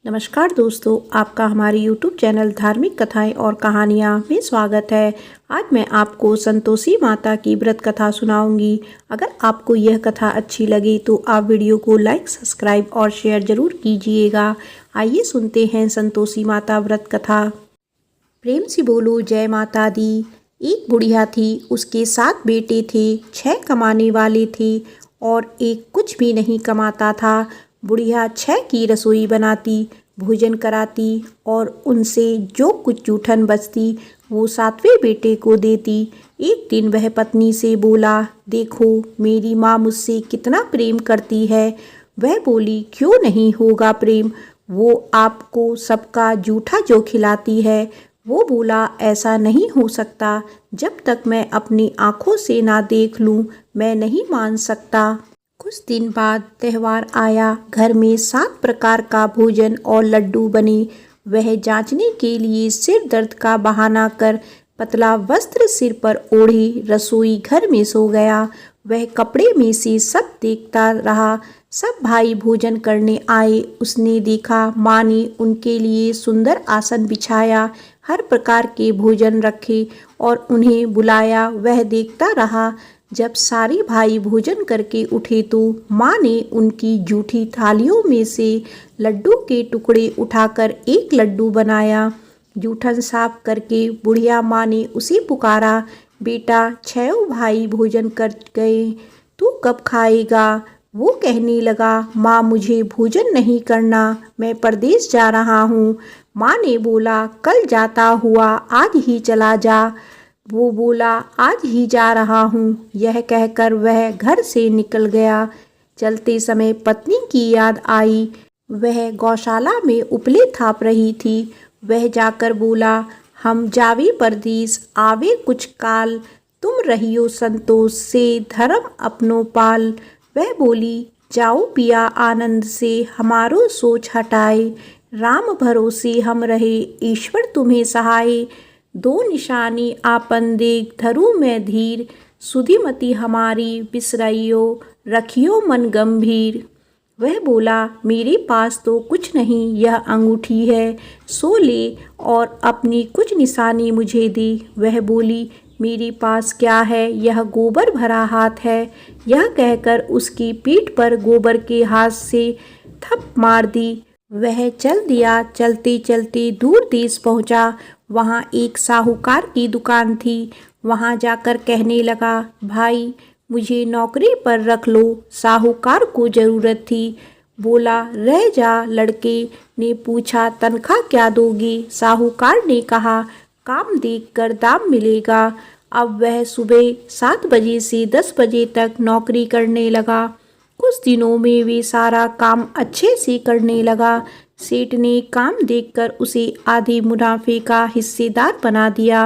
नमस्कार दोस्तों, आपका हमारे YouTube चैनल धार्मिक कथाएं और कहानियां में स्वागत है। आज मैं आपको संतोषी माता की व्रत कथा सुनाऊंगी। अगर आपको यह कथा अच्छी लगे तो आप वीडियो को लाइक, सब्सक्राइब और शेयर जरूर कीजिएगा। आइए सुनते हैं संतोषी माता व्रत कथा। प्रेम से बोलो जय माता दी। एक बुढ़िया थी, उसके 7 बेटे थे। 6 कमाने वाले थे और एक कुछ भी नहीं कमाता था। बुढ़िया 6 की रसोई बनाती, भोजन कराती और उनसे जो कुछ जूठन बचती वो 7वें बेटे को देती। एक दिन वह पत्नी से बोला, देखो मेरी माँ मुझसे कितना प्रेम करती है। वह बोली, क्यों नहीं होगा प्रेम, वो आपको सबका जूठा जो खिलाती है। वो बोला, ऐसा नहीं हो सकता, जब तक मैं अपनी आँखों से ना देख लूँ मैं नहीं मान सकता। कुछ दिन बाद त्यौहार आया। घर में 7 प्रकार का भोजन और लड्डू बने। वह जांचने के लिए सिर दर्द का बहाना कर पतला वस्त्र सिर पर ओढ़े रसोई घर में सो गया। वह कपड़े में से सब देखता रहा। सब भाई भोजन करने आए। उसने देखा माँ ने उनके लिए सुंदर आसन बिछाया, हर प्रकार के भोजन रखे और उन्हें बुलाया। वह देखता रहा। जब सारे भाई भोजन करके उठे तो माँ ने उनकी जूठी थालियों में से लड्डू के टुकड़े उठाकर एक लड्डू बनाया। जूठन साफ करके बुढ़िया माँ ने उसे पुकारा, बेटा 6 भाई भोजन कर गए, तू कब खाएगा। वो कहने लगा, माँ मुझे भोजन नहीं करना, मैं परदेश जा रहा हूँ। माँ ने बोला, कल जाता हुआ आज ही चला जा। वो बोला, आज ही जा रहा हूँ। यह कहकर वह घर से निकल गया। चलते समय पत्नी की याद आई। वह गौशाला में उपले थाप रही थी। वह जाकर बोला, हम जावे परदेस आवे कुछ काल, तुम रहियो संतोष से धर्म अपनो पाल। वह बोली, जाओ पिया आनंद से हमारो सोच हटाए, राम भरोसे हम रहे ईश्वर तुम्हें सहाय। 2 निशानी आपन देख धरू में धीर, सुधिमति हमारी बिसरइयो रखियो मन गंभीर। वह बोला, मेरे पास तो कुछ नहीं, यह अंगूठी है, सो ले और अपनी कुछ निशानी मुझे दे। वह बोली, मेरे पास क्या है, यह गोबर भरा हाथ है। यह कहकर उसकी पीठ पर गोबर के हाथ से थप मार दी। वह चल दिया। चलते चलते दूर देश पहुंचा। वहाँ एक साहूकार की दुकान थी। वहाँ जाकर कहने लगा, भाई मुझे नौकरी पर रख लो, साहूकार को ज़रूरत थी। बोला, रह जा। लड़के ने पूछा, तनख्वाह क्या दोगे। साहूकार ने कहा, काम देखकर दाम मिलेगा। अब वह सुबह 7 बजे से 10 बजे तक नौकरी करने लगा। कुछ दिनों में वे सारा काम अच्छे से करने लगा। सेठ ने काम देखकर उसे आधे मुनाफे का हिस्सेदार बना दिया।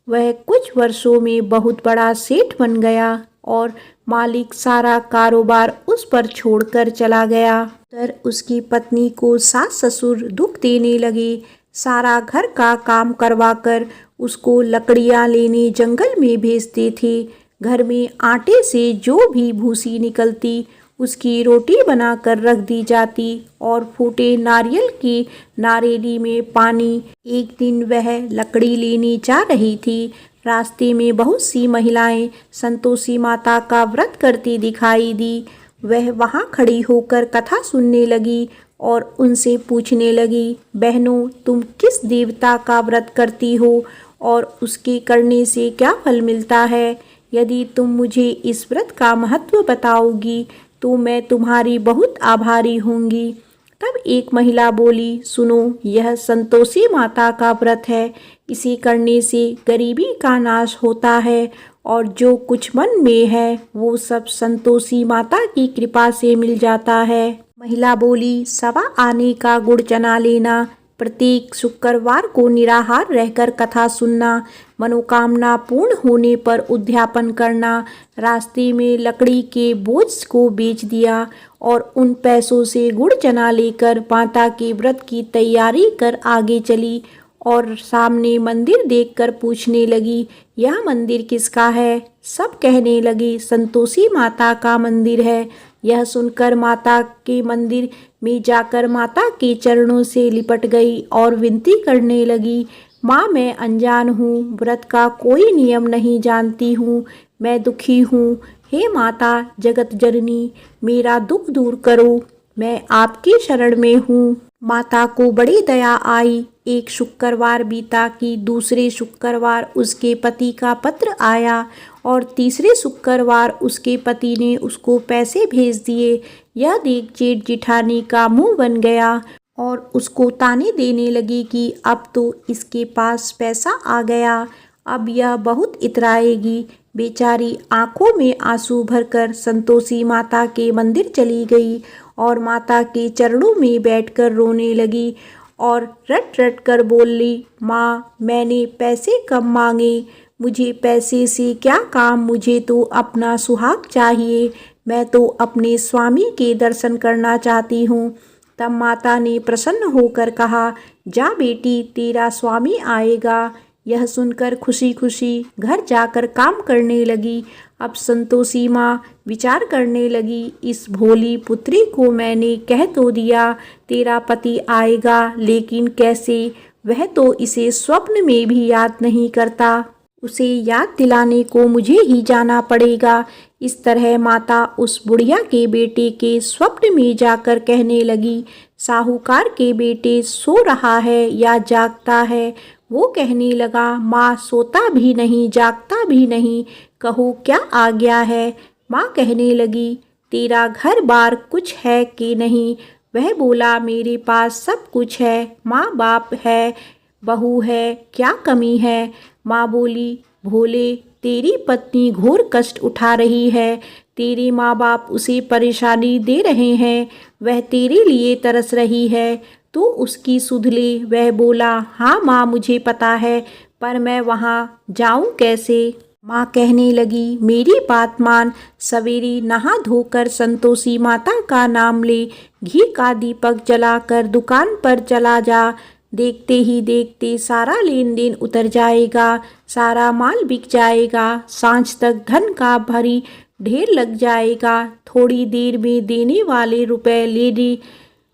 वह कुछ वर्षों में बहुत बड़ा सेठ बन गया और मालिक सारा कारोबार उस पर छोड़कर चला गया। तर उसकी पत्नी को सास ससुर दुख देने लगे। सारा घर का काम करवाकर उसको लकड़ियाँ लेने जंगल में भेजते थे। घर में आटे से जो भी भूसी निकलती उसकी रोटी बनाकर रख दी जाती और फूटे नारियल की नारेली में पानी। एक दिन वह लकड़ी लेने जा रही थी। रास्ते में बहुत सी महिलाएं संतोषी माता का व्रत करती दिखाई दी। वह वहां खड़ी होकर कथा सुनने लगी और उनसे पूछने लगी, बहनों तुम किस देवता का व्रत करती हो और उसके करने से क्या फल मिलता है। यदि तुम मुझे इस व्रत का महत्व बताओगी तो मैं तुम्हारी बहुत आभारी होंगी। तब एक महिला बोली, सुनो, यह संतोषी माता का व्रत है। इसे करने से गरीबी का नाश होता है और जो कुछ मन में है वो सब संतोषी माता की कृपा से मिल जाता है। महिला बोली, 1.25 आने का गुड़ चना लेना, प्रत्येक शुक्रवार को निराहार रहकर कथा सुनना, मनोकामना पूर्ण होने पर उद्यापन करना। रास्ते में लकड़ी के बोझ को बेच दिया और उन पैसों से गुड़ चना लेकर माता के व्रत की तैयारी कर आगे चली और सामने मंदिर देखकर पूछने लगी, यह मंदिर किसका है। सब कहने लगे, संतोषी माता का मंदिर है। यह सुनकर माता के मंदिर मैं जाकर माता के चरणों से लिपट गई और विनती करने लगी, माँ मैं अनजान हूँ, व्रत का कोई नियम नहीं जानती हूँ, मैं दुखी हूँ। हे माता जगत जननी, मेरा दुख दूर करो, मैं आपकी शरण में हूँ। माता को बड़ी दया आई। एक शुक्रवार बीता कि दूसरे शुक्रवार उसके पति का पत्र आया और तीसरे शुक्रवार उसके पति ने उसको पैसे भेज दिए। यह देख जेठ जिठानी का मुंह बन गया और उसको ताने देने लगी कि अब तो इसके पास पैसा आ गया, अब यह बहुत इतराएगी। बेचारी आंखों में आंसू भरकर संतोषी माता के मंदिर चली गई और माता के चरणों में बैठकर रोने लगी और रट रट कर बोली, माँ मैंने पैसे कम मांगे, मुझे पैसे से क्या काम, मुझे तो अपना सुहाग चाहिए, मैं तो अपने स्वामी के दर्शन करना चाहती हूँ। तब माता ने प्रसन्न होकर कहा, जा बेटी तेरा स्वामी आएगा। यह सुनकर खुशी खुशी घर जाकर काम करने लगी। अब संतोषी माँ विचार करने लगी, इस भोली पुत्री को मैंने कह तो दिया तेरा पति आएगा, लेकिन कैसे, वह तो इसे स्वप्न में भी याद नहीं करता, उसे याद दिलाने को मुझे ही जाना पड़ेगा। इस तरह माता उस बुढ़िया के बेटे के स्वप्न में जाकर कहने लगी, साहूकार के बेटे सो रहा है या जागता है। वो कहने लगा, माँ सोता भी नहीं जागता भी नहीं, कहो क्या आ गया है। माँ कहने लगी, तेरा घर बार कुछ है कि नहीं। वह बोला, मेरे पास सब कुछ है, माँ बाप है, बहू है, क्या कमी है। माँ बोली, भोले तेरी पत्नी घोर कष्ट उठा रही है, तेरे माँ बाप उसे परेशानी दे रहे हैं, वह तेरे लिए तरस रही है, तो उसकी सुध ले। वह बोला, हाँ माँ मुझे पता है, पर मैं वहाँ जाऊँ कैसे। माँ कहने लगी, मेरी बात मान, सवेरे नहा धोकर संतोषी माता का नाम ले, घी का दीपक जलाकर दुकान पर चला जा, देखते ही देखते सारा लेन देन उतर जाएगा, सारा माल बिक जाएगा, सांझ तक धन का भारी ढेर लग जाएगा, थोड़ी देर में देने वाले रुपए लेने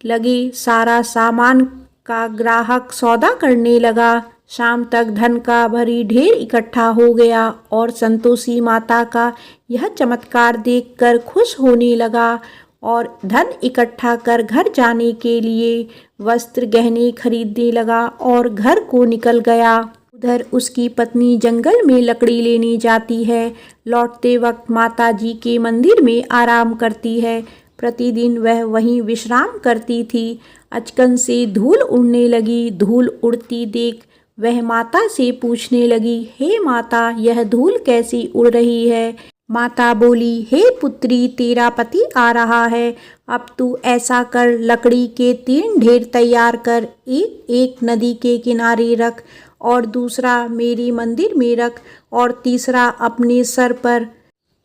लगे, सारा सामान का ग्राहक सौदा करने लगा, शाम तक धन का भारी ढेर इकट्ठा हो गया और संतोषी माता का यह चमत्कार देखकर खुश होने लगा और धन इकट्ठा कर घर जाने के लिए वस्त्र गहने खरीदने लगा और घर को निकल गया। उधर उसकी पत्नी जंगल में लकड़ी लेने जाती है, लौटते वक्त माता जी के मंदिर में आराम करती है। प्रतिदिन वह वहीं विश्राम करती थी। अचकन से धूल उड़ने लगी। धूल उड़ती देख वह माता से पूछने लगी, हे माता यह धूल कैसी उड़ रही है। माता बोली, हे पुत्री तेरा पति आ रहा है, अब तू ऐसा कर, लकड़ी के 3 ढेर तैयार कर, एक नदी के किनारे रख और दूसरा मेरी मंदिर में रख और तीसरा अपने सर पर।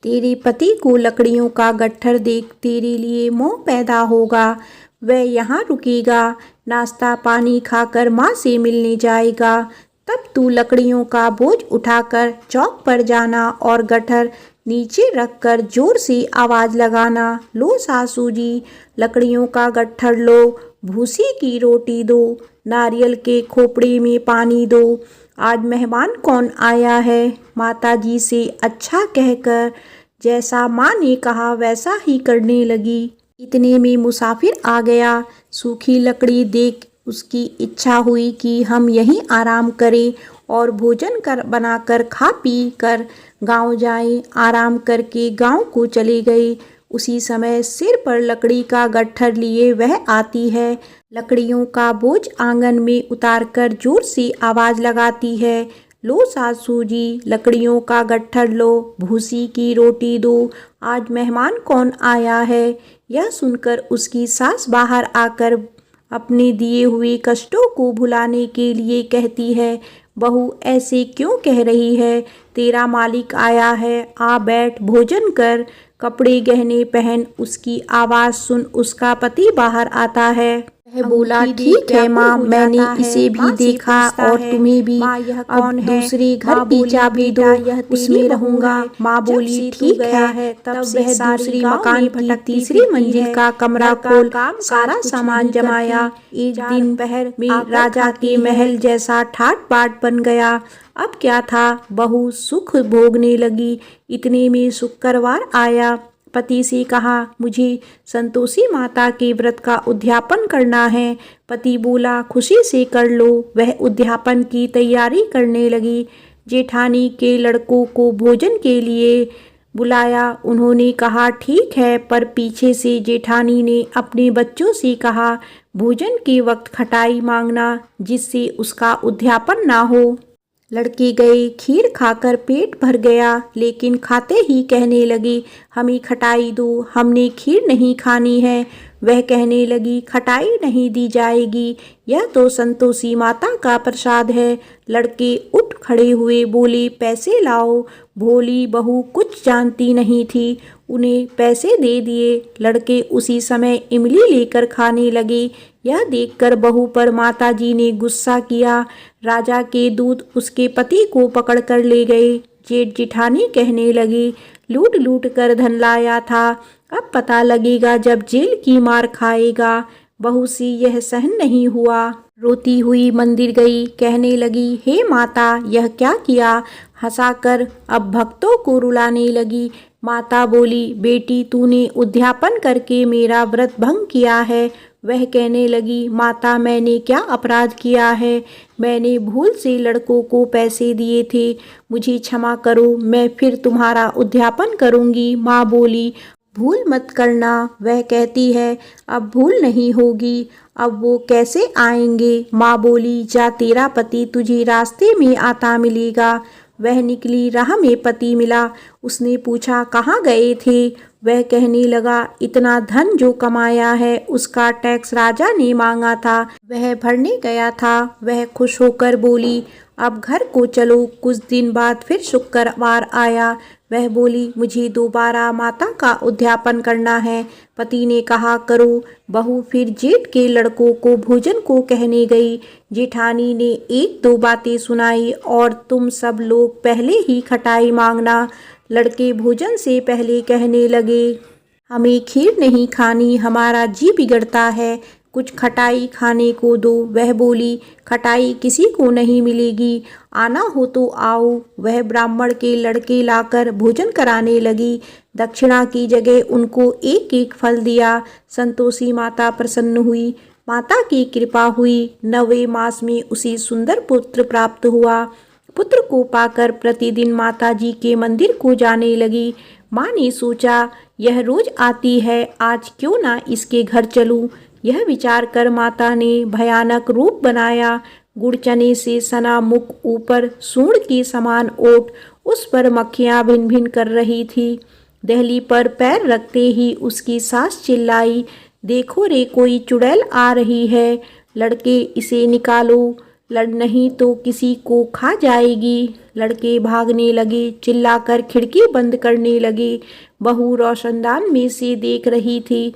तेरे पति को लकड़ियों का गट्ठर देख तेरे लिए मोह पैदा होगा, वह यहाँ रुकेगा, नाश्ता पानी खाकर माँ से मिलने जाएगा, तब तू लकड़ियों का बोझ उठाकर चौक पर जाना और गट्ठर नीचे रखकर जोर से आवाज़ लगाना, लो सासू जी लकड़ियों का गट्ठर लो, भूसी की रोटी दो, नारियल के खोपड़े में पानी दो, आज मेहमान कौन आया है। माता जी से अच्छा कहकर जैसा माँ ने कहा वैसा ही करने लगी। इतने में मुसाफिर आ गया। सूखी लकड़ी देख उसकी इच्छा हुई कि हम यहीं आराम करें और भोजन बनाकर खा पी कर गांव जाएं। आराम करके गांव को चले गए। उसी समय सिर पर लकड़ी का गट्ठर लिए वह आती है। लकड़ियों का बोझ आंगन में उतारकर जोर से आवाज़ लगाती है, लो सासू जी लकड़ियों का गट्ठर लो, भूसी की रोटी दो, आज मेहमान कौन आया है। यह सुनकर उसकी सास बाहर आकर अपने दिए हुए कष्टों को भुलाने के लिए कहती है, बहू ऐसे क्यों कह रही है, तेरा मालिक आया है, आ बैठ भोजन कर, कपड़े गहने पहन। उसकी आवाज़ सुन उसका पति बाहर आता है। वह बोला, ठीक है माँ, मैंने इसे भी देखा और तुम्हें भी। अब दूसरे घर की चाबी दो, उसमें रहूंगा। माँ बोली, ठीक है। तब वह दूसरी मकान की तीसरी मंजिल का कमरा खोल सारा सामान जमाया। एक दिन पहर में राजा के महल जैसा ठाट बाट बन गया। अब क्या था, बहू सुख भोगने लगी। इतने में शुक्रवार आया। पति से कहा, मुझे संतोषी माता के व्रत का उद्यापन करना है। पति बोला, खुशी से कर लो। वह उद्यापन की तैयारी करने लगी। जेठानी के लड़कों को भोजन के लिए बुलाया। उन्होंने कहा, ठीक है, पर पीछे से जेठानी ने अपने बच्चों से कहा, भोजन के वक्त खटाई मांगना, जिससे उसका उद्यापन ना हो। लड़के गए। खीर खाकर पेट भर गया, लेकिन खाते ही कहने लगे, हमें खटाई दो, हमने खीर नहीं खानी है। वह कहने लगी, खटाई नहीं दी जाएगी, यह तो संतोषी माता का प्रसाद है। लड़के उठ खड़े हुए बोले, पैसे लाओ। भोली बहू कुछ जानती नहीं थी, उन्हें पैसे दे दिए। लड़के उसी समय इमली लेकर खाने लगे। यह देखकर बहू पर माताजी ने गुस्सा किया। राजा के दूत उसके पति को पकड़ कर ले गए। जेठ जिठानी कहने लगे, लूट लूट कर धन लाया था, अब पता लगेगा जब जेल की मार खाएगा। बहू से यह सहन नहीं हुआ। रोती हुई मंदिर गई। कहने लगी, हे माता, यह क्या किया। हंसाकर अब भक्तों को रुलाने लगी। माता बोली, बेटी, तूने उद्यापन करके मेरा व्रत भंग किया है। वह कहने लगी, माता, मैंने क्या अपराध किया है। मैंने भूल से लड़कों को पैसे दिए थे, मुझे क्षमा करो, मैं फिर तुम्हारा उद्यापन करूंगी। माँ बोली, भूल मत करना। वह कहती है, अब भूल नहीं होगी, अब वो कैसे आएंगे। माँ बोली, जा, तेरा पति तुझे रास्ते में आता मिलेगा। वह निकली, राह में पति मिला। उसने पूछा, कहाँ गए थे। वह कहने लगा, इतना धन जो कमाया है उसका टैक्स राजा ने मांगा था, वह भरने गया था। वह खुश होकर बोली, अब घर को चलो। कुछ दिन बाद फिर शुक्रवार आया। वह बोली, मुझे दोबारा माता का उद्यापन करना है। पति ने कहा, करो। बहू फिर जेठ के लड़कों को भोजन को कहने गई। जेठानी ने एक दो बातें सुनाई, और तुम सब लोग पहले ही खटाई मांगना। लड़के भोजन से पहले कहने लगे, हमें खीर नहीं खानी, हमारा जी बिगड़ता है, कुछ खटाई खाने को दो। वह बोली, खटाई किसी को नहीं मिलेगी, आना हो तो आओ। वह ब्राह्मण के लड़के लाकर भोजन कराने लगी। दक्षिणा की जगह उनको एक एक फल दिया। संतोषी माता प्रसन्न हुई। माता की कृपा हुई। 9वें मास में उसे सुंदर पुत्र प्राप्त हुआ। पुत्र को पाकर प्रतिदिन माताजी के मंदिर को जाने लगी। माँ ने सोचा, यह रोज आती है, आज क्यों ना इसके घर चलूं। यह विचार कर माता ने भयानक रूप बनाया। गुड़ चने से सना मुख, ऊपर सूंड के समान ओट, उस पर मक्खियां भिन भिन कर रही थी। दहली पर पैर रखते ही उसकी सास चिल्लाई, देखो रे, कोई चुड़ैल आ रही है, लड़के इसे निकालो, लड़ नहीं तो किसी को खा जाएगी। लड़के भागने लगे, चिल्लाकर खिड़की बंद करने लगे। बहू रोशनदान में से देख रही थी,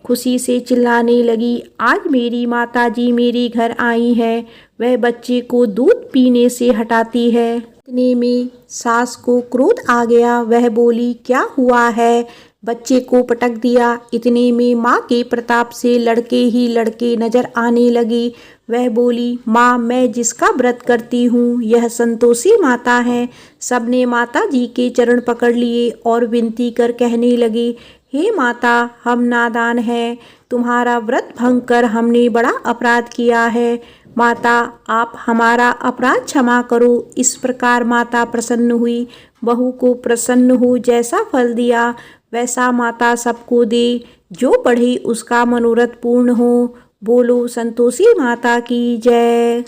खुशी से चिल्लाने लगी, आज मेरी माताजी मेरे घर आई है। वह बच्चे को दूध पीने से हटाती है। इतने में सास को क्रोध आ गया। वह बोली, क्या हुआ है। बच्चे को पटक दिया। इतने में माँ के प्रताप से लड़के ही लड़के नजर आने लगे। वह बोली, माँ, मैं जिसका व्रत करती हूँ यह संतोषी माता है। सबने माता जी के चरण पकड़ लिए और विनती कर कहने लगे, हे माता, हम नादान हैं, तुम्हारा व्रत भंग कर हमने बड़ा अपराध किया है। माता, आप हमारा अपराध क्षमा करो। इस प्रकार माता प्रसन्न हुई। बहू को प्रसन्न हो जैसा फल दिया वैसा माता सबको दे। जो पढ़े उसका मनोरथ पूर्ण हो। बोलो संतोषी माता की जय।